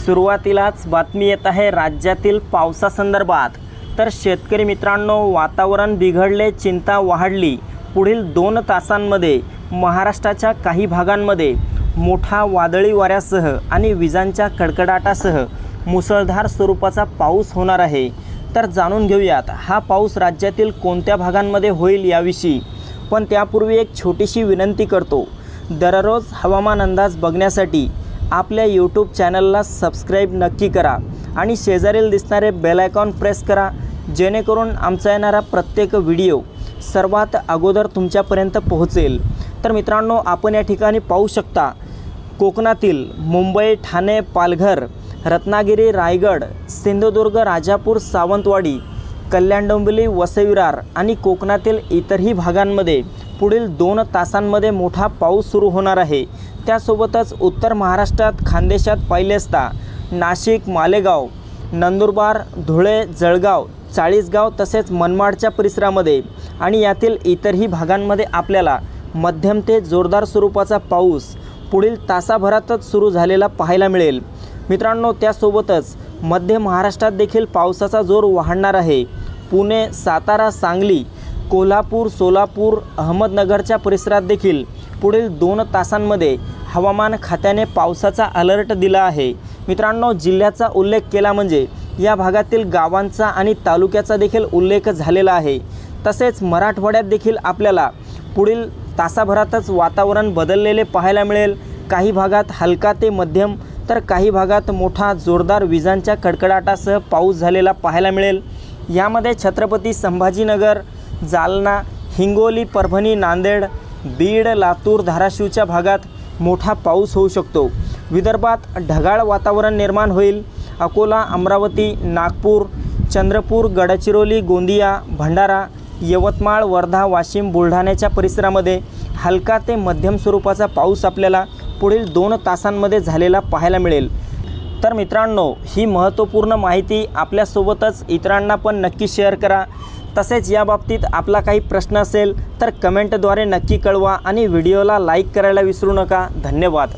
सुरुवातीलाच बातमी येत आहे राज्यातील पावसासंदर्भात। तर शेतकरी मित्रांनो, वातावरण बिघडले, चिंता वाढली। पुढील 2 तासांमध्ये महाराष्ट्राच्या काही भागांमध्ये मोठा वादळी वाऱ्यासह आणि विजांच्या कडकडाटासह मुसळधार स्वरूपाचा पाऊस होणार आहे। तर जाणून घेऊयात हा पाऊस राज्यातील कोणत्या भागांमध्ये होईल याविषयी। पण त्यापूर्वी एक छोटीशी विनंती करतो, दररोज हवामान अंदाज बघण्यासाठी आपल्या यूट्यूब चॅनलला सबस्क्राईब नक्की करा आणि शेजारील दिसणारे बेल आयकॉन प्रेस करा, जेणेकरून आमचा येणारा प्रत्येक व्हिडिओ सर्वात अगोदर तुमच्यापर्यंत पोहोचेल। तर मित्रांनो, आपण या ठिकाणी पाहू शकता कोकणातील मुंबई, ठाणे, पालघर, रत्नागिरी, रायगड, सिंधुदुर्ग, राजापूर, सावंतवाडी, कल्याण, डोंबिवली, वसई विरार आणि कोकणातील इतरही भागांमध्ये पुढील 2 तासांमध्ये मोठा पाऊस सुरू होणार आहे। त्यासोबतच उत्तर महाराष्ट्रात खानदेशात पाहिले असता नाशिक, मालेगाव, नंदुरबार, धुळे, जळगाव, चाळीसगाव तसेच मनमाडच्या परिसरामध्ये आणि यातील इतरही भागांमध्ये आपल्याला मध्यम ते जोरदार स्वरूपाचा पाऊस पुढील तासाभरातच सुरू झालेला पाहायला मिळेल। मित्रांनो, त्यासोबतच मध्य महाराष्ट्रात देखील पावसाचा जोर वाढणार आहे। पुणे, सातारा, सांगली, कोल्हापूर, सोलापूर, अहमदनगरच्या परिसरात देखील पुढील 2 तासांमध्ये हवामान खात्याने पावसाचा अलर्ट दिला आहे। मित्रांनो, जिल्ह्याचा उल्लेख केला म्हणजे या भागातील गावांचा आणि तालुक्याचा देखील उल्लेख झालेला आहे। तसेच मराठवाड्यात देखील आपल्याला पुढील तासाभरातच वातावरण बदललेले पाहायला मिळेल। काही भागात हलका ते मध्यम तर काही भागात मोठा जोरदार विजांच्या कडकडाटासह पाऊस झालेला पाहायला मिळेल। यामध्ये छत्रपती संभाजीनगर, जालना, हिंगोली, परभणी, नांदेड, बीड, लातूर, धाराशिवच्या भागात मोठा पाऊस होऊ शकतो। विदर्भात ढगाळ वातावरण निर्माण होईल। अकोला, अमरावती, नागपूर, चंद्रपूर, गडचिरोली, गोंदिया, भंडारा, यवतमाळ, वर्धा, वाशिम, बुलढाण्याच्या परिसरामध्ये हलका ते मध्यम स्वरूपाचा पाऊस आपल्याला पुढील 2 तासांमध्ये झालेला पाहायला मिळेल। तर मित्रांनो, ही महत्त्वपूर्ण माहिती आपल्यासोबतच इतरांना पण नक्की शेअर करा। तसेच या बाबतीत आपला काही प्रश्न असेल तर कमेंटद्वारे नक्की कळवा आणि व्हिडिओला लाईक करायला विसरू नका। धन्यवाद।